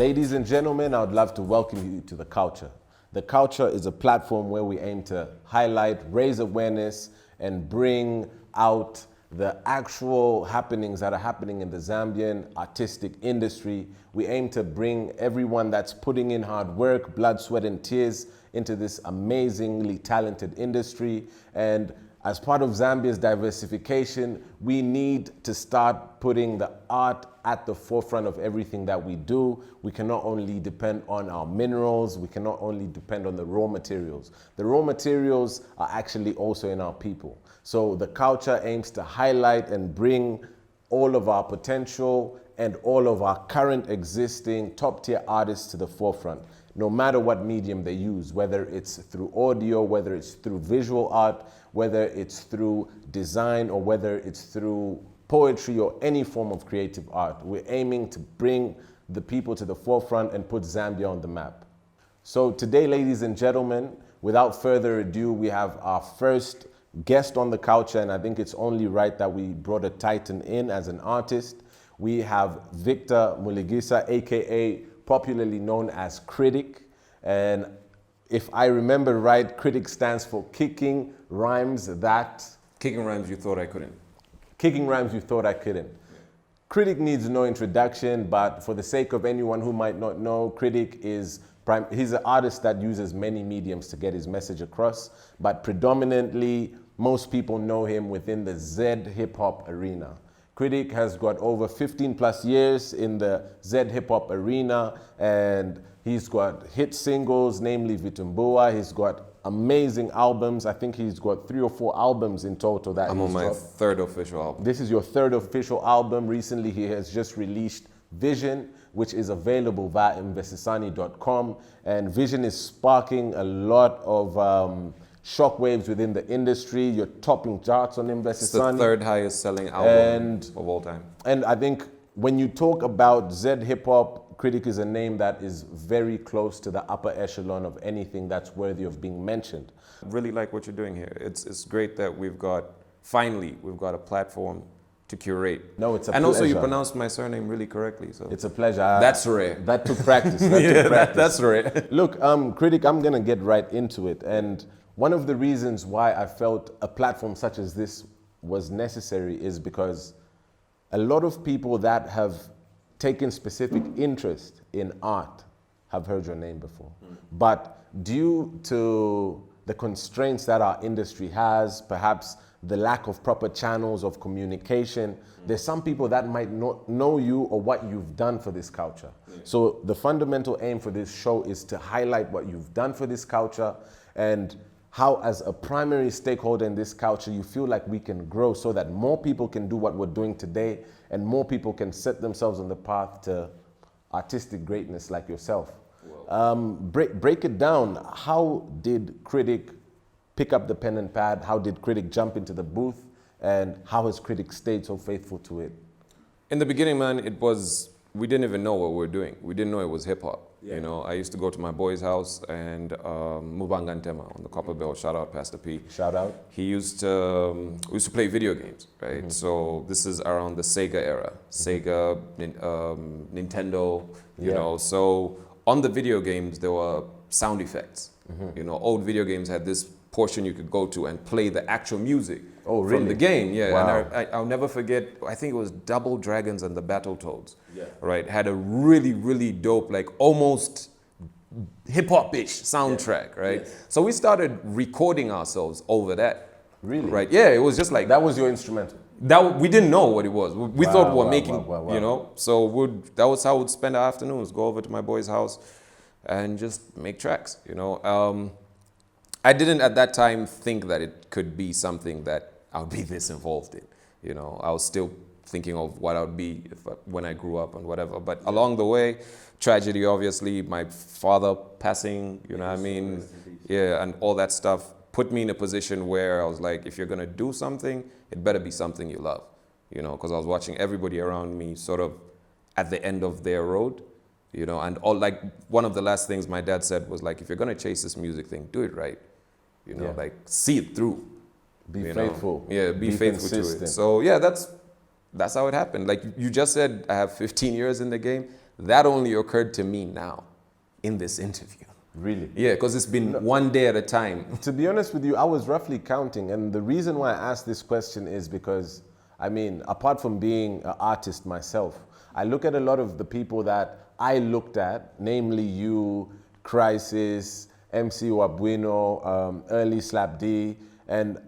Ladies and gentlemen, I would love to welcome you to The Culture. The Culture is a platform where we aim to highlight, raise awareness, and bring out the actual happenings that are happening in the Zambian artistic industry. We aim to bring everyone that's putting in hard work, blood, sweat, and tears into this amazingly talented industry. And as part of Zambia's diversification, we need to start putting the art at the forefront of everything that we do. We cannot only depend on our minerals, we cannot only depend on the raw materials. The raw materials are actually also in our people. So the culture aims to highlight and bring all of our potential and all of our current existing top-tier artists to the forefront, no matter what medium they use, whether it's through audio, whether it's through visual art, whether it's through design, or whether it's through poetry or any form of creative art. We're aiming to bring the people to the forefront and put Zambia on the map. So today, ladies and gentlemen, without further ado, we have our first guest on The Culture, and I think it's only right that we brought a titan in as an artist. We have VICTOR MULIGISA, aka popularly known as K.R.Y.T.I.C. And if I remember right, K.R.Y.T.I.C stands for Kicking Rhymes That... Kicking Rhymes You Thought I Couldn't. Kicking Rhymes You Thought I Couldn't. K.R.Y.T.I.C needs no introduction, but for the sake of anyone who might not know, K.R.Y.T.I.C he's an artist that uses many mediums to get his message across, but predominantly, most people know him within the ZED Hip Hop arena. K.R.Y.T.I.C has got over 15 plus years in the ZED Hip Hop arena, and he's got hit singles, namely Vitumbua. He's got amazing albums. I think he's got 3 or 4 albums in total that I'm on my third official album. This is your third official album. Recently, he has just released Vision, which is available via investisani.com. And Vision is sparking a lot of shockwaves within the industry. You're topping charts on Investisani. It's the third highest selling album of all time. And I think when you talk about ZED Hip Hop, K.R.Y.T.I.C is a name that is very close to the upper echelon of anything that's worthy of being mentioned. I really like what you're doing here. It's great that finally, we've got a platform to curate. No, it's a pleasure. And also you pronounced my surname really correctly. So it's a pleasure. That's rare. That took practice. Took practice. That's rare. Look, K.R.Y.T.I.C, I'm gonna get right into it. And one of the reasons why I felt a platform such as this was necessary is because a lot of people that have taken specific interest in art have heard your name before. But due to the constraints that our industry has, perhaps the lack of proper channels of communication, there's some people that might not know you or what you've done for this culture. So the fundamental aim for this show is to highlight what you've done for this culture and how, as a primary stakeholder in this culture, you feel like we can grow so that more people can do what we're doing today and more people can set themselves on the path to artistic greatness like yourself. Break it down. How did K.R.Y.T.I.C pick up the pen and pad? How did K.R.Y.T.I.C jump into the booth? And how has K.R.Y.T.I.C stayed so faithful to it? In the beginning, man, we didn't even know what we were doing. We didn't know it was hip hop. Yeah. You know, I used to go to my boy's house and Mubanga Ntema on the Copper Bell, shout out Pastor P. Shout out. We used to play video games, right? So this is around the Sega era. Sega, Nintendo, you know. So on the video games, there were sound effects. You know, old video games had this portion you could go to and play the actual music from the game. Yeah, wow. And I'll never forget, I think it was Double Dragons and the Battletoads, right? Had a really, really dope, like almost hip-hop-ish soundtrack, right? Yes. So we started recording ourselves over that. Really? Right, yeah, it was just like... That was your instrumental? We didn't know what it was. We thought we were making, you know? So that was how we'd spend our afternoons, go over to my boy's house and just make tracks, you know? I didn't at that time think that it could be something that I would be this involved in. You know, I was still thinking of what I would be when I grew up and whatever. But along the way, tragedy, obviously, my father passing, you know what I mean? Yeah, and all that stuff put me in a position where I was like, if you're gonna do something, it better be something you love. You know, because I was watching everybody around me sort of at the end of their road. You know, and one of the last things my dad said was like, if you're gonna chase this music thing, do it right. You know, like see it through. Be faithful. Yeah, be faithful consistent to it. So yeah, that's how it happened. Like you just said, I have 15 years in the game. That only occurred to me now in this interview. Really? Yeah, because it's been one day at a time. To be honest with you, I was roughly counting, and the reason why I asked this question is because, I mean, apart from being an artist myself, I look at a lot of the people that I looked at, namely you, Crisis, MC Wabwino, early Slap D, and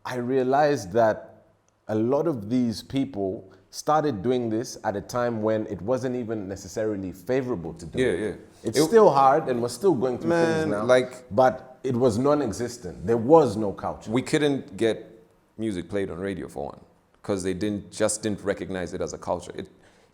I realized that a lot of these people started doing this at a time when it wasn't even necessarily favorable to do it. Yeah. It's still hard, and we're still going through things now, but it was non-existent. There was no culture. We couldn't get music played on radio for one, because they didn't recognize it as a culture.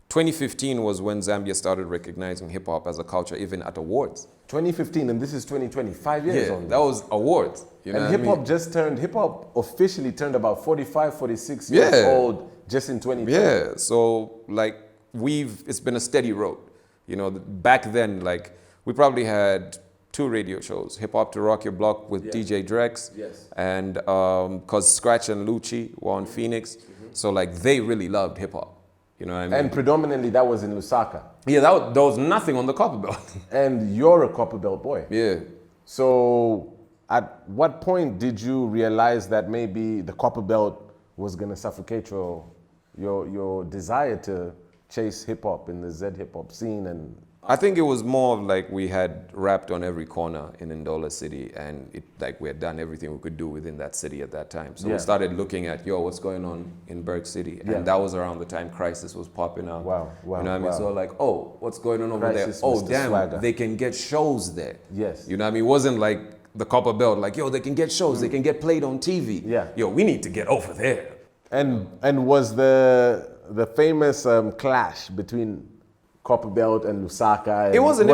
2015 was when Zambia started recognizing hip hop as a culture, even at awards. 2015, and this is 2020, 5 years on. That was awards. You know and hip hop officially turned about 45, 46 years old just in 2020. Yeah, so like it's been a steady road. You know, back then, like we probably had 2 radio shows, Hip Hop to Rock Your Block with DJ Drex, and because Scratch and Lucci were on Phoenix, so like they really loved hip hop. You know what I mean? And predominantly that was in Lusaka. Yeah, there was nothing on the Copperbelt. And you're a Copperbelt boy. Yeah. So at what point did you realize that maybe the Copperbelt was going to suffocate your desire to chase hip hop in the ZED hip hop scene? And I think it was more of like we had rapped on every corner in Ndola City, and we had done everything we could do within that city at that time. So we started looking at, what's going on in Berg City? And that was around the time Crisis was popping up. Wow. You know what I mean? So like, what's going on over Crisis, there? Oh, Mr. damn, Swagger. they can get shows there. Yes. You know what I mean? It wasn't like the Copperbelt, like, they can get shows, they can get played on TV. Yeah. We need to get over there. And was the famous clash between Copperbelt and Lusaka? It wasn't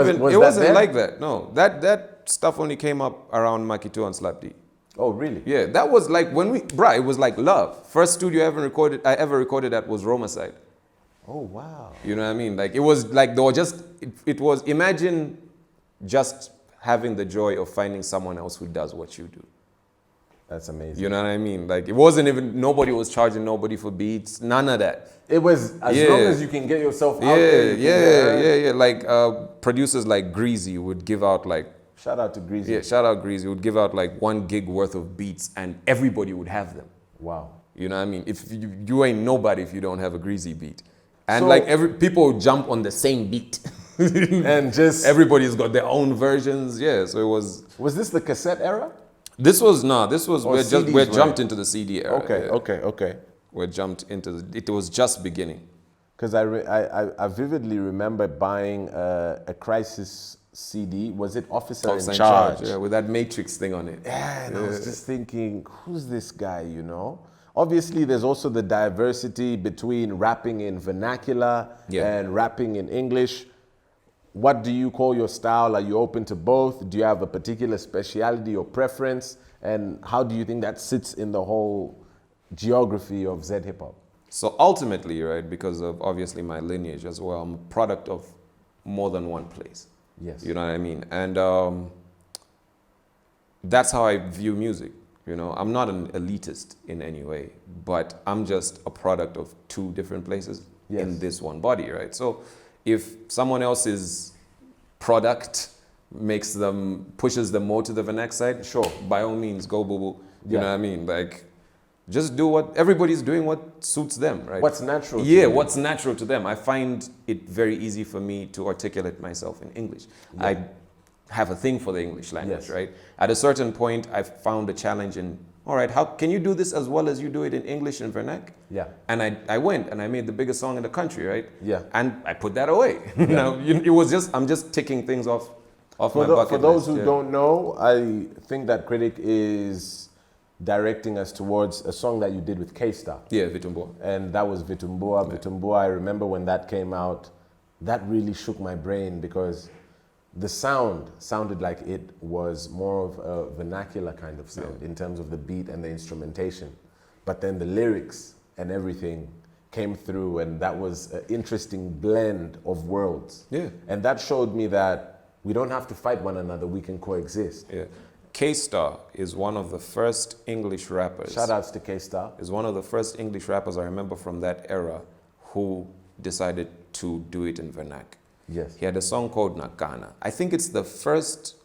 like that. No, that stuff only came up around Makitu and Slap D. Oh, really? Yeah, that was like it was like love. First studio I ever recorded at was Romacide. Oh, wow. You know what I mean? Like it was like imagine just having the joy of finding someone else who does what you do. That's amazing. You know what I mean? Like it wasn't even, nobody was charging nobody for beats, none of that. It was as long as you can get yourself out there. Yeah. Like producers like Greasy would give out like, shout out to Greasy. Yeah, shout out Greasy would give out like 1 gig worth of beats and everybody would have them. Wow. You know what I mean? If you ain't nobody if you don't have a Greasy beat. And people jump on the same beat. And just everybody's got their own versions. Yeah, so it was. Was this the cassette era? This was we jumped into the CD era. Okay. We jumped into it was just beginning. Because I vividly remember buying a Crisis CD. Was it Officer in Charge? Yeah, with that Matrix thing on it. Yeah, and I was just thinking, who's this guy, you know? Obviously, there's also the diversity between rapping in vernacular and rapping in English. What do you call your style? Are you open to both? Do you have a particular speciality or preference? And how do you think that sits in the whole geography of ZED Hip Hop? So ultimately, right, because of obviously my lineage as well, I'm a product of more than one place. Yes. You know what I mean? And that's how I view music. You know, I'm not an elitist in any way, but I'm just a product of 2 different places in this one body, right? So if someone else's product pushes them more to the vernac side, sure, by all means, go boo-boo. You know what I mean? Like, just do what everybody's doing, what suits them, right? What's natural to them. What's natural to them. I find it very easy for me to articulate myself in English. Yeah. I have a thing for the English language, right? At a certain point, I found a challenge in, all right, how can you do this as well as you do it in English and vernac? Yeah. And I went and I made the biggest song in the country, right? Yeah. And I put that away. You know, it was just, I'm just ticking things off my bucket list. For those who don't know, I think that Critic is directing us towards a song that you did with K.R.Y.T.I.C. Yeah, Vitumbua. And that was Vitumbua. Yeah. Vitumbua, I remember when that came out, that really shook my brain because the sound sounded like it was more of a vernacular kind of sound in terms of the beat and the instrumentation. But then the lyrics and everything came through, and that was an interesting blend of worlds. Yeah. And that showed me that we don't have to fight one another, we can coexist. Yeah. K.R.Y.T.I is one of the first English rappers. Shout outs to K.R.Y.T.I. Is one of the first English rappers I remember from that era who decided to do it in vernac. Yes. He had a song called Nakana. I think it's the first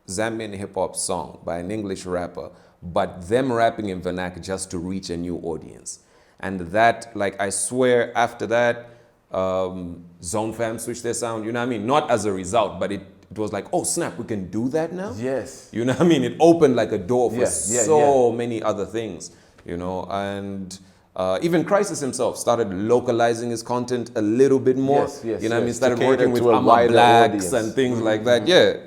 Zambian hip hop song by an English rapper, but them rapping in vernac just to reach a new audience. And that, like, I swear after that, Zone Fam switched their sound, you know what I mean? Not as a result, but it was like, oh snap, we can do that now? Yes. You know what I mean? It opened like a door for so many other things, you know, and even Crisis himself started localizing his content a little bit more. Yes, yes, you know what I mean? to Started cater working with to a wider Blacks audience. and things like that. Yeah.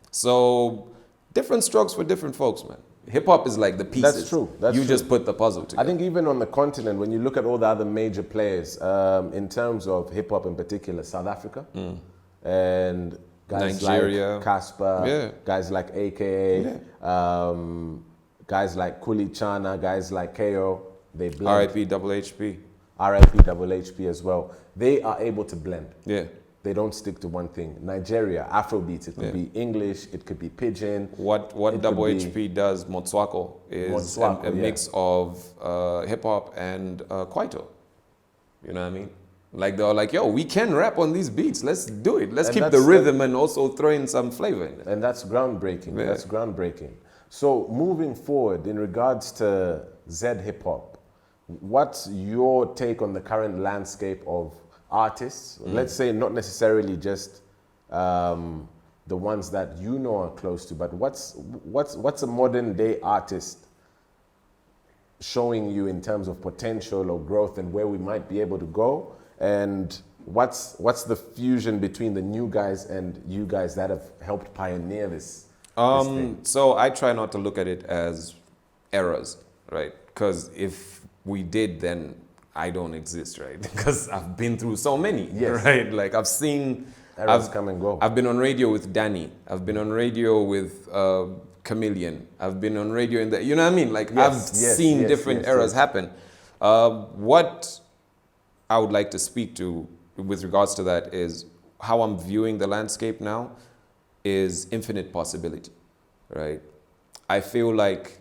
So different strokes for different folks, man. Hip hop is like the pieces. That's true. That's you true. just put the puzzle together. I think even on the continent, when you look at all the other major players, in terms of hip hop in particular, South Africa and guys Nigeria. like Casper, guys like AKA, guys like Kulichana, guys like K.R.Y.T.I.C, they blend. R.I.P. Double HP. R.I.P. Double HP as well. They are able to blend. Yeah. They don't stick to one thing. Nigeria, Afrobeats, it could be English, it could be Pidgin. What Double HP does, Motswako, is a mix of hip hop and Kwaito. You know what I mean? Like they're like, yo, we can rap on these beats. Let's do it. Let's keep the rhythm and also throw in some flavor in it. And that's groundbreaking. Yeah. That's groundbreaking. So moving forward, in regards to ZED Hip Hop, what's your take on the current landscape of artists? Let's say not necessarily just the ones that you know are close to, but what's a modern day artist showing you in terms of potential or growth and where we might be able to go? And what's the fusion between the new guys and you guys that have helped pioneer this thing? So I try not to look at it as eras, right? Because if we did, then I don't exist, right? Because I've been through so many, right? Like I've seen eras come and go. I've been on radio with Danny. I've been on radio with Chameleon. I've been on radio in the, you know what I mean? Like I've seen different eras happen. What I would like to speak to with regards to that is how I'm viewing the landscape now is infinite possibility, right? I feel like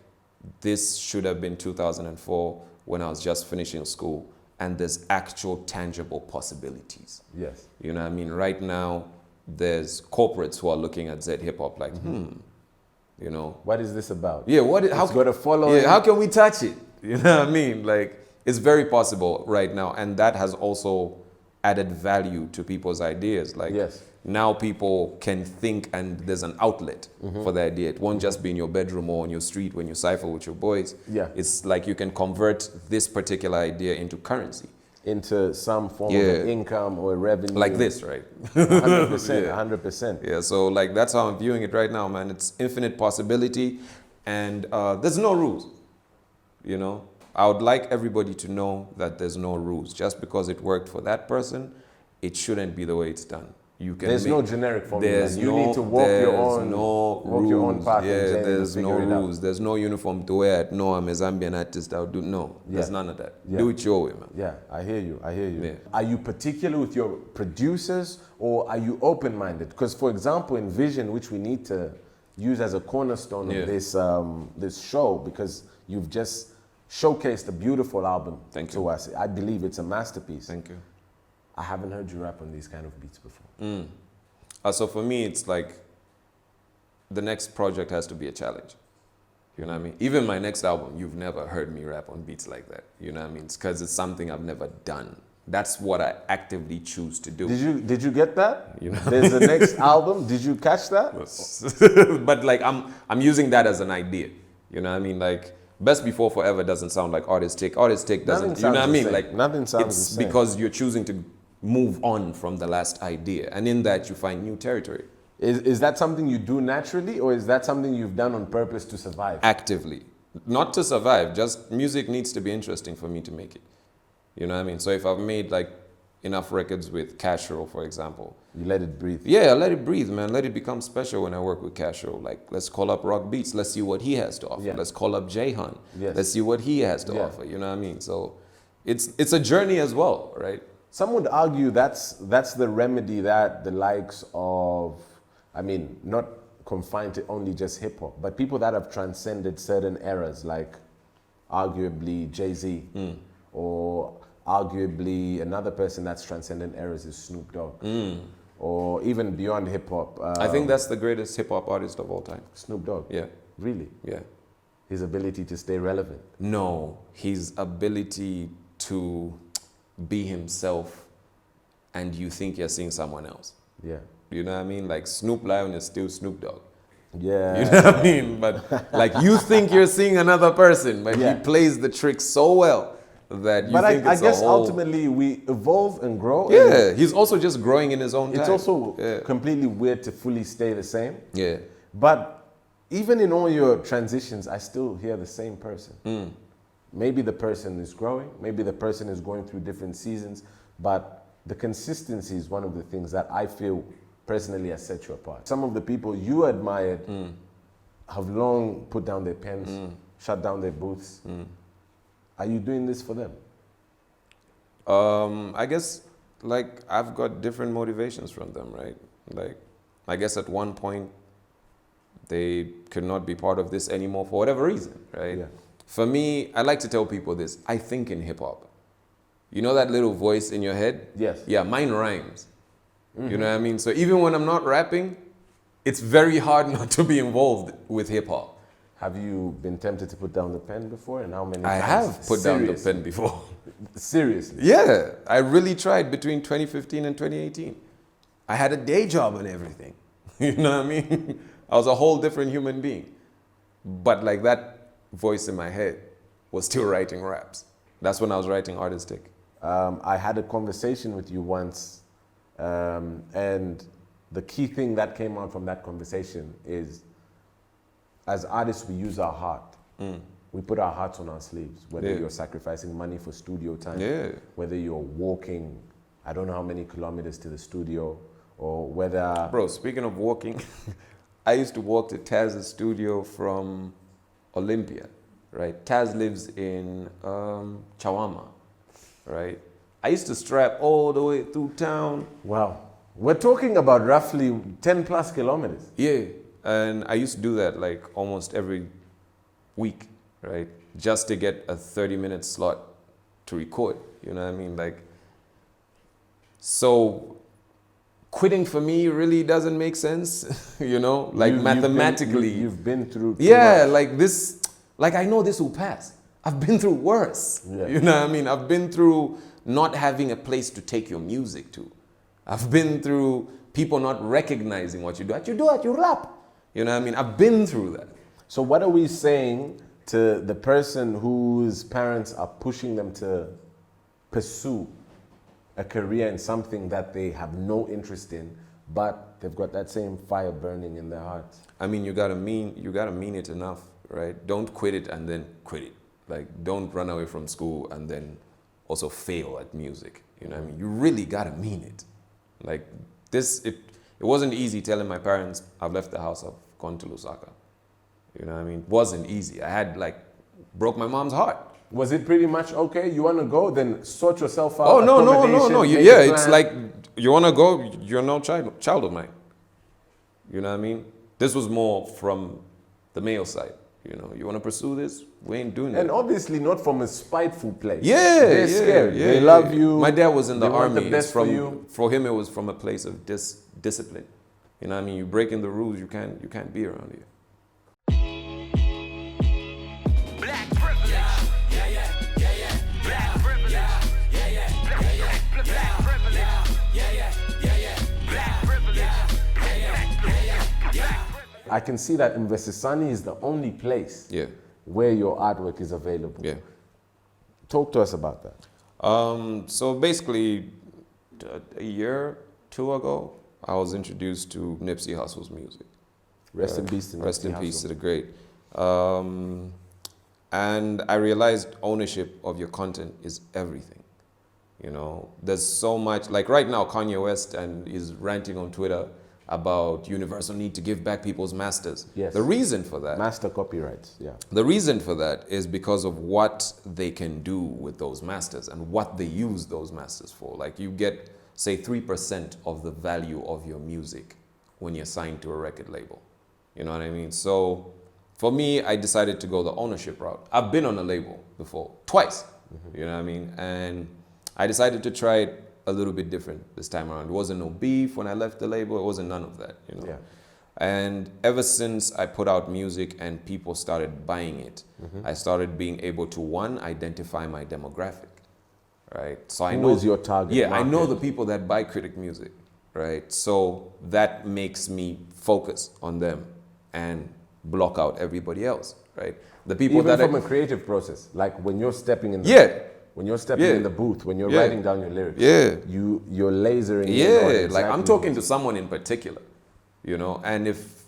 this should have been 2004 when I was just finishing school, and there's actual tangible possibilities. Yes. You know what I mean? Right now, there's corporates who are looking at ZED Hip Hop like, you know. What is this about? Yeah, how got to follow it? How can we touch it? You know what I mean? Like, it's very possible right now, and that has also added value to people's ideas. Like, now people can think and there's an outlet for the idea. It won't just be in your bedroom or on your street when you cipher with your boys. Yeah. It's like you can convert this particular idea into currency. Into some form of income or revenue. Like this, right? 100%, 100%. Yeah, so like that's how I'm viewing it right now, man. It's infinite possibility and there's no rules, you know? I would like everybody to know that there's no rules. Just because it worked for that person, it shouldn't be the way it's done. You can there's no generic formula. You need to walk your own path. Yeah, there's no rules. There's no uniform to wear. No, I'm a Zambian artist. I'll do there's none of that. Do it your way, man. Yeah, I hear you. I hear you. Yeah. Are you particular with your producers or are you open-minded? Because, for example, in Vision, which we need to use as a cornerstone of this show, because you've just showcased a beautiful album to us. I believe it's a masterpiece. Thank you. I haven't heard you rap on these kind of beats before. So for me, it's like the next project has to be a challenge. You know what I mean? Even my next album, you've never heard me rap on beats like that. You know what I mean? It's because it's something I've never done. That's what I actively choose to do. Did you get that? You know, there's the next album. Did you catch that? But like I'm using that as an idea. You know what I mean? Like Best Before Forever doesn't sound like artistic. Artistic doesn't. You know what I mean? Like nothing sounds the it's same. because you're choosing to move on from the last idea, and in that you find new territory. Is that something you do naturally, or is that something you've done on purpose to survive? Actively. Not to survive, just music needs to be interesting for me to make it. You know what I mean? So if I've made like enough records with K.R.Y.T.I.C, for example. You let it breathe. Yeah, I let it breathe, man. Let it become special when I work with K.R.Y.T.I.C. Like, let's call up Rock Beats. Let's see what he has to offer. Yeah. Let's call up Jahan. Yes. Let's see what he has to offer. You know what I mean? So it's a journey as well, right? Some would argue that's the remedy that the likes of, I mean, not confined to only just hip hop, but people that have transcended certain eras, like arguably Jay-Z, or arguably another person that's transcended eras is Snoop Dogg. or even beyond hip hop? I think that's the greatest hip hop artist of all time. Snoop Dogg. Yeah. Really? Yeah. His ability to stay relevant. No, his ability to be himself and you think you're seeing someone else. Yeah. You know what I mean? Like Snoop Lion is still Snoop Dogg. Yeah. You know what I mean? But like you think you're seeing another person, but he plays the trick so well that you think I it's guess a whole... ultimately we evolve and grow. Yeah, he's also just growing in his own time. It's also completely weird to fully stay the same. Yeah. But even in all your transitions, I still hear the same person. Maybe the person is growing, maybe the person is going through different seasons, but the consistency is one of the things that I feel personally has set you apart. Some of the people you admired have long put down their pens, shut down their booths. Are you doing this for them? I guess like I've got different motivations from them, right? Like I guess at one point they could not be part of this anymore for whatever reason, right? Yeah. For me, I like to tell people this. I think in hip hop. You know that little voice in your head? Yes. Yeah, mine rhymes. You know what I mean? So even when I'm not rapping, it's very hard not to be involved with hip hop. Have you been tempted to put down the pen before, and how many I times? have put down the pen before. Seriously? Yeah, I really tried between 2015 and 2018. I had a day job and everything. You know what I mean? I was a whole different human being. But like that voice in my head was still writing raps. That's when I was writing Artistic. I had a conversation with you once, and the key thing that came out from that conversation is, as artists, we use our heart. We put our hearts on our sleeves, whether you're sacrificing money for studio time, whether you're walking, I don't know how many kilometers to the studio, or whether... Bro, speaking of walking, I used to walk to Taz's studio from Olympia, right? Taz lives in Chawama, right? I used to strap all the way through town. Wow. We're talking about roughly 10 plus kilometers. Yeah, and I used to do that like almost every week, right? Just to get a 30-minute slot to record, you know what I mean? Like, so quitting for me really doesn't make sense, you know? Like mathematically. You've been through too yeah, much. like this, like I know this will pass. I've been through worse, Yeah. you know what I mean? I've been through not having a place to take your music to. I've been through people not recognizing what you do. You rap. You know what I mean? I've been through that. So what are we saying to the person whose parents are pushing them to pursue a career in something that they have no interest in, but they've got that same fire burning in their hearts? I mean, you gotta mean it enough, right? Don't quit it and then quit it. Like, don't run away from school and then also fail at music. You know what I mean? You really gotta mean it. Like this, it wasn't easy telling my parents I've left the house, I've gone to Lusaka. You know what I mean? It wasn't easy. I had broke my mom's heart. Was it pretty much, okay, you want to go, then sort yourself out? Oh, no. Yeah, it's plan. like, you want to go, you're no child of mine. You know what I mean? This was more from the male side. You know, you want to pursue this? We ain't doing that. And obviously not from a spiteful place. Yeah, They're scared. They love you. My dad was in the army. The best for him, it was from a place of discipline. You know what I mean? You breaking the rules, you can't be around here. Black privilege. Yeah. Black privilege. Yeah. Black privilege. Yeah. Black privilege. Yeah. I can see that Investisani is the only place where your artwork is available. Yeah. Talk to us about that. So basically, a year, 2 ago, I was introduced to Nipsey Hussle's music. Rest in peace to Rest in Nipsey peace Hussle. to the great. And I realized ownership of your content is everything. You know, there's so much, like right now, Kanye West is ranting on Twitter about universal need to give back people's masters. Yes. The reason for that. Master copyrights, yeah. The reason for that is because of what they can do with those masters and what they use those masters for. Like you get, say, 3% of the value of your music when you're signed to a record label. You know what I mean? So for me, I decided to go the ownership route. I've been on a label before, twice. You know what I mean? And I decided to try it a little bit different this time around. It wasn't no beef when I left the label. It wasn't none of that, you know. Yeah. And ever since I put out music and people started buying it, I started being able to, one, identify my demographic, right? So I know Who is your target Yeah, I know market? the people that buy K.R.Y.T.I.C music, right? So that makes me focus on them and block out everybody else, right? The people Even that from a creative process, like when you're stepping in the when you're stepping Yeah. in the booth, when you're Yeah. writing down your lyrics, Yeah. you're lasering in on Yeah, exactly like I'm talking to someone in particular, you know, and if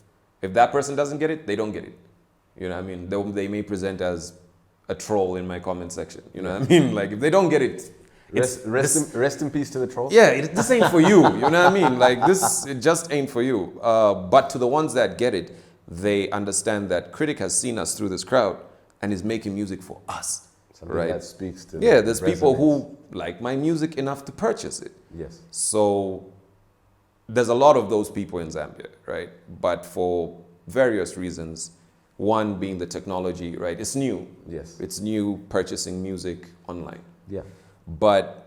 that person doesn't get it, they don't get it. You know what I mean? They may present as a troll in my comment section. You know what I mean? Like if they don't get it, Rest in peace to the trolls. yeah, this ain't for you. You know what I mean? Like this, it just ain't for you. But to the ones that get it, they understand that K.R.Y.T.I.C has seen us through this crowd and is making music for us. Something right? that speaks to Yeah, there's people resonance. who like my music enough to purchase it. Yes. So there's a lot of those people in Zambia, right? But for various reasons, one being the technology, right? It's new. Yes. It's new purchasing music online. Yeah. But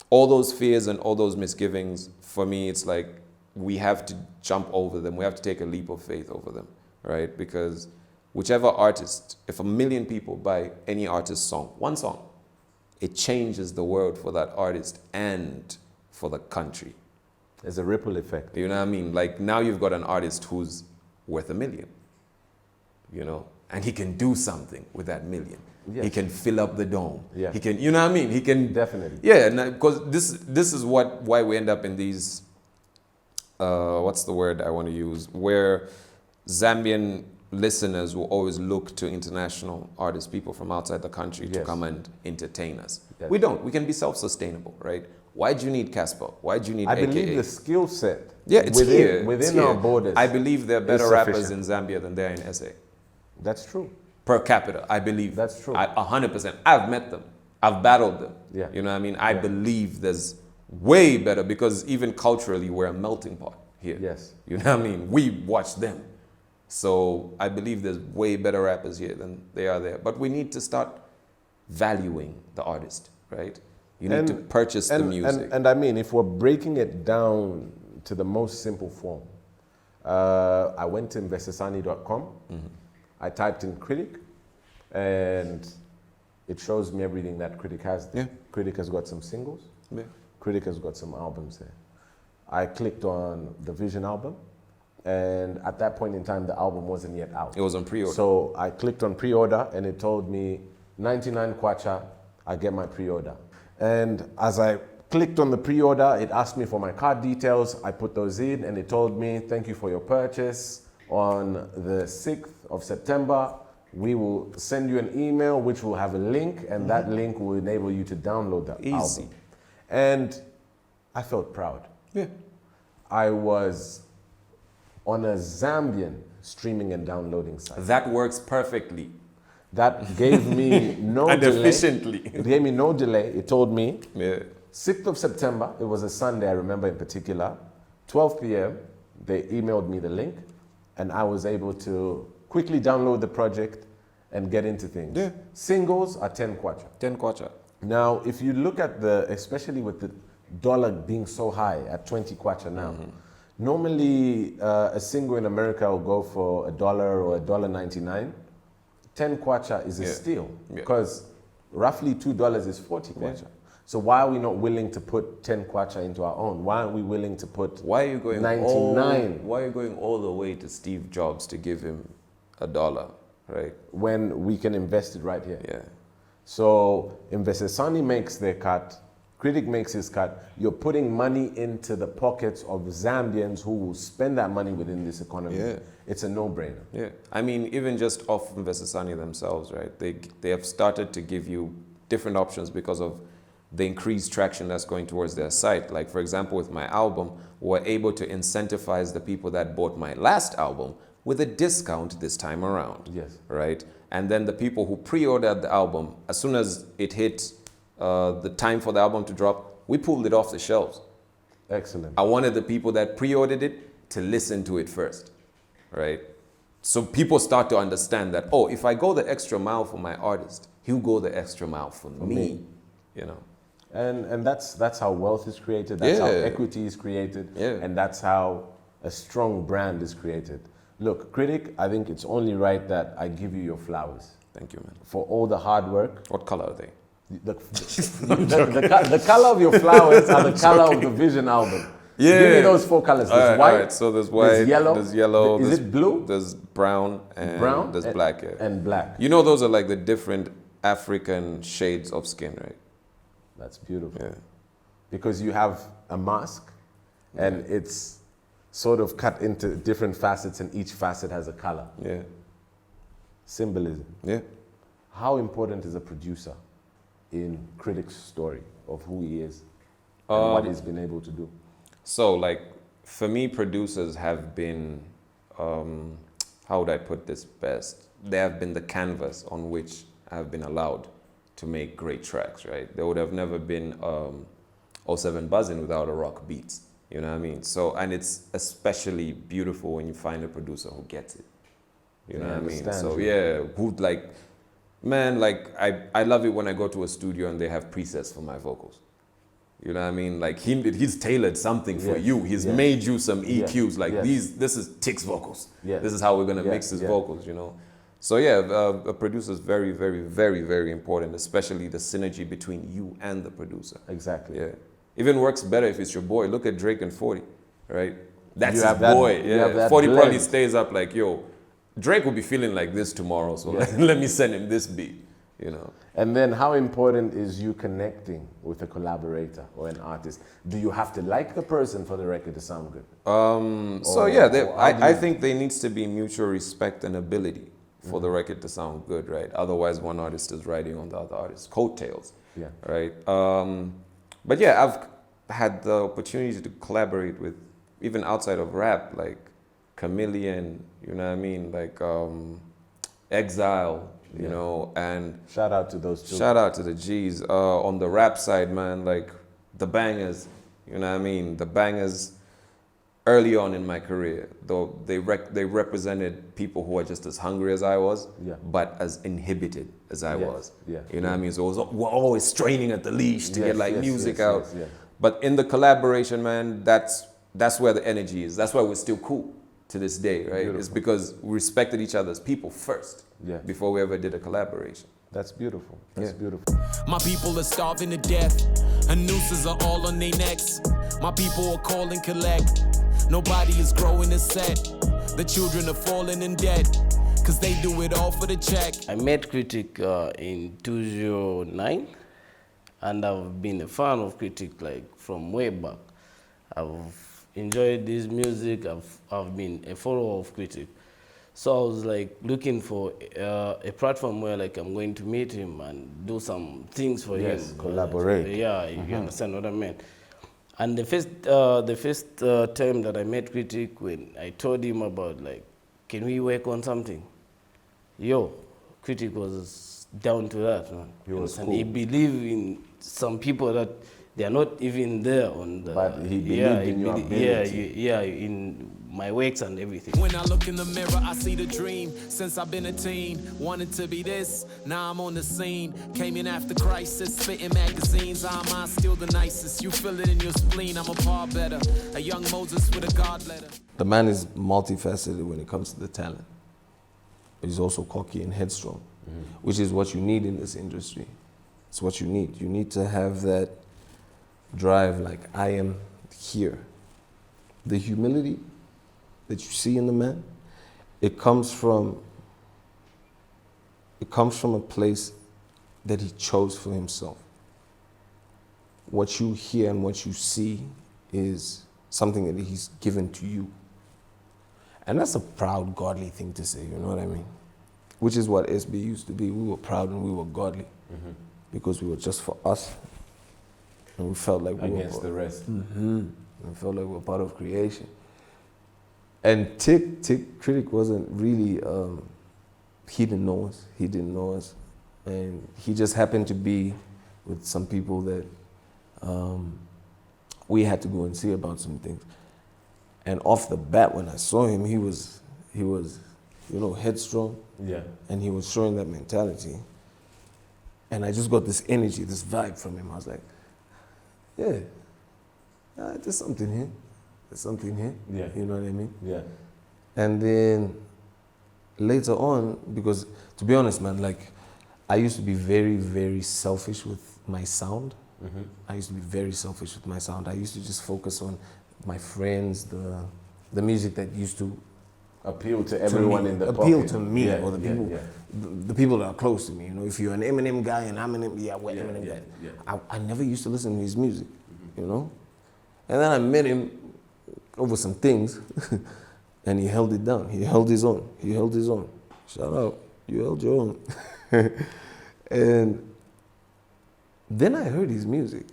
all those fears and all those misgivings, for me, it's like we have to jump over them. We have to take a leap of faith over them, right? Because whichever artist, if 1 million people buy any artist's song, one song, it changes the world for that artist and for the country. There's a ripple effect. You know what I mean? Like now you've got an artist who's worth 1 million, you know, and he can do something with that 1 million. Yes. He can fill up the dome. Yeah. He can, you know what I mean? He can Definitely. Yeah, because this is why we end up in these. What's the word I want to use? Where Zambian listeners will always look to international artists, people from outside the country, to Yes. come and entertain us. Yes. We don't. We can be self-sustainable, right? Why do you need Casper? Why do you need I AKA? believe the skill set Yeah, it's here. within It's our here. borders. I believe there are better is rappers in sufficient. Zambia than there are in SA. That's true. Per capita, I believe. That's true. 100%. I've met them. I've battled them. Yeah. You know what I mean? I believe there's way better because even culturally, we're a melting pot here. Yes. You know what I mean? We watch them. So I believe there's way better rappers here than they are there. But we need to start valuing the artist, right? You need to purchase the music. And I mean, if we're breaking it down to the most simple form, I went to investisani.com. I typed in K.R.Y.T.I.C, and it shows me everything that K.R.Y.T.I.C has there. Yeah. K.R.Y.T.IC has got some singles. Yeah. K.R.Y.T.IC has got some albums there. I clicked on the Vision album, and at that point in time, the album wasn't yet out. It was on pre-order. So I clicked on pre-order, and it told me 99 kwacha, I get my pre-order. And as I clicked on the pre-order, it asked me for my card details. I put those in, and it told me, thank you for your purchase. On the 6th of September, we will send you an email which will have a link, and that link will enable you to download the Easy. album. And I felt proud. Yeah. I was on a Zambian streaming and downloading site. That works perfectly That gave me no and delay. efficiently. It gave me no delay. It told me Yeah. 6th of September, it was a Sunday, I remember in particular, 12 p.m., they emailed me the link, and I was able to quickly download the project and get into things. Yeah. Singles are 10 kwacha. 10 kwacha. Now, if you look at especially with the dollar being so high at 20 kwacha now, normally a single in America will go for $1 or $1.99. 10 kwacha is a Yeah. steal Yeah. because roughly $2 is 40 kwacha. So why are we not willing to put 10 kwacha into our own? Why aren't we willing to put Why are you going 99 why are you going all the way to Steve Jobs to give him $1, right? when we can invest it right here? Yeah. So Investisani makes their cut, K.R.Y.T.I.C makes his cut. You're putting money into the pockets of Zambians who will spend that money within this economy. Yeah. It's a no-brainer. Yeah. I mean, even just off Investisani themselves, right? They have started to give you different options because of the increased traction that's going towards their site. Like, for example, with my album, we're able to incentivize the people that bought my last album with a discount this time around. Yes. Right? And then the people who pre-ordered the album, as soon as it hit the time for the album to drop, we pulled it off the shelves. Excellent. I wanted the people that pre-ordered it to listen to it first, right? So people start to understand that, oh, if I go the extra mile for my artist, he'll go the extra mile for me, you know? And that's how wealth is created, that's how equity is created, and that's how a strong brand is created. Look, Critic, I think it's only right that I give you your flowers. Thank you, man. For all the hard work. What color are they? The color of your flowers are the color of the Vision album. Yeah. Give me those 4 colors. There's white. All right. So there's white, there's yellow. Is it blue? There's brown, and there's black. Yeah. And black. You know, those are like the different African shades of skin, right? That's beautiful. Yeah. Because you have a mask, and it's sort of cut into different facets, and each facet has a color. Yeah. Symbolism. Yeah. How important is a producer in Critic's story of who he is and what he's been able to do? So, like, for me, producers have been, how would I put this best? They have been the canvas on which I have been allowed to make great tracks, right? There would have never been 07 Buzzin' without a rock beats, you know what I mean? So, and it's especially beautiful when you find a producer who gets it, you know what I mean? So, yeah, who like, man, like, I love it when I go to a studio and they have presets for my vocals. You know what I mean? Like he's tailored something for you. He's made you some EQs. Like this is Tick's vocals. This is how we're gonna mix his vocals, you know? So yeah, a producer is very, very, very, very important, especially the synergy between you and the producer. Exactly. Yeah. Even works better if it's your boy. Look at Drake and 40, right? That's his that, boy. Yeah. 40 blend. probably stays up like, yo, Drake will be feeling like this tomorrow, so let me send him this beat, you know? And then how important is you connecting with a collaborator or an artist? Do you have to like the person for the record to sound good? I think there needs to be mutual respect and ability for the record to sound good, right? Otherwise, one artist is riding on the other artist's coattails, right? But yeah, I've had the opportunity to collaborate with, even outside of rap, like Chameleon, you know what I mean? Like Exile, you know, and shout out to those two. Shout out to the G's. On the rap side, man, like the bangers, you know what I mean? The bangers early on in my career, though they represented people who are just as hungry as I was, but as inhibited as I was. You know what I mean? So we're always straining at the leash to get like music out. But in the collaboration, man, that's where the energy is. That's why we're still cool to this day, right? Beautiful. It's because we respected each other's people first before we ever did a collaboration. That's beautiful. That's beautiful. My people are starving to death, and nooses are all on their necks. My people are calling collect. Nobody is growing a set. The children are falling in debt, cause they do it all for the check. I met Critic in 2009, and I've been a fan of Critic like from way back. I've enjoyed this music. I've been a follower of Critic. So I was like looking for a platform where like I'm going to meet him and do some things for him. Collaborate. You understand what I mean? And the first time that I met Critic, when I told him about like, can we work on something? Critic was down to that, man. He was cool. He believed in some people that they are not even there on the. But he believed in your ability. In my works and everything. When I look in the mirror, I see the dream. Since I've been a teen, wanted to be this. Now I'm on the scene. Came in after crisis, spitting magazines. I'm still the nicest. You feel it in your spleen. I'm a par better. A young Moses with a God letter. The man is multifaceted when it comes to the talent. But he's also cocky and headstrong, which is what you need in this industry. It's what you need. You need to have that drive, like I am here. The humility that you see in the man, it comes from a place that he chose for himself. What you hear and what you see is something that he's given to you. And that's a proud, godly thing to say, you know what I mean? Which is what SB used to be. We were proud and we were godly because we were just for us. And we felt like we against the rest. We felt like we were part of creation. And Critic wasn't really, he didn't know us. He didn't know us. And he just happened to be with some people that we had to go and see about some things. And off the bat, when I saw him, he was, headstrong. Yeah. And he was showing that mentality. And I just got this energy, this vibe from him. I was like, yeah, there's something here. There's something here. Yeah. You know what I mean? Yeah. And then later on, because to be honest, man, like I used to be very, very selfish with my sound. Mm-hmm. I used to be very selfish with my sound. I used to just focus on my friends, the music that used to Appeal to everyone me, in the appeal pocket. to me, Yeah, or the yeah, people, yeah. the people that are close to me. You know, if you're an Eminem guy and I'm an Eminem guy. yeah. I never used to listen to his music, you know. And then I met him over some things, and he held it down. He held his own. He held his own. Shout out, you held your own. And then I heard his music,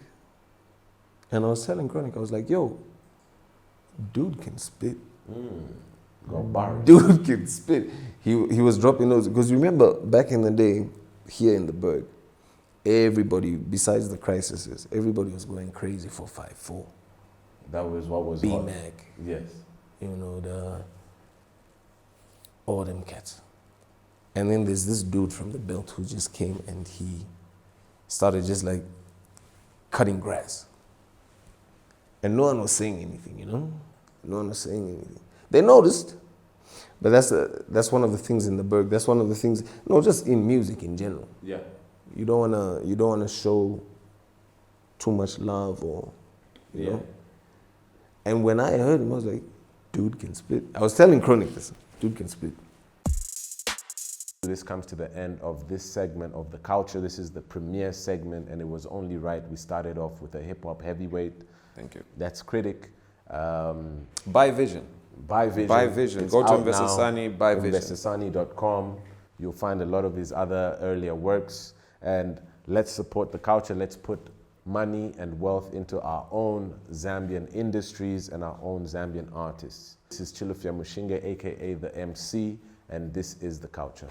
and I was telling Chronic, I was like, yo, dude can spit. Got bars. Dude can spit. He was dropping those, because remember back in the day, here in the Berg, everybody, besides the crises, everybody was going crazy for 5-4. That was what was hot. B-Mac, Yes. you know, all them cats. And then there's this dude from the belt who just came and he started just like cutting grass. And no one was saying anything, you know? No one was saying anything. They noticed, but that's one of the things in the Berg. That's one of the things, no, just in music in general. Yeah. You don't wanna show too much love, or you know. And when I heard him, I was like, dude can spit. I was telling Chronic this, dude can spit. This comes to the end of this segment of the culture. This is the premiere segment, and it was only right we started off with a hip hop heavyweight. Thank you. That's Critic. By Vision. By Vision. By Vision. It's Go to out Investor now. Sani, By Vision. InvestorSani.com. You'll find a lot of his other earlier works. And let's support the culture. Let's put money and wealth into our own Zambian industries and our own Zambian artists. This is Chilufya Mushinga, aka the MC, and this is the culture.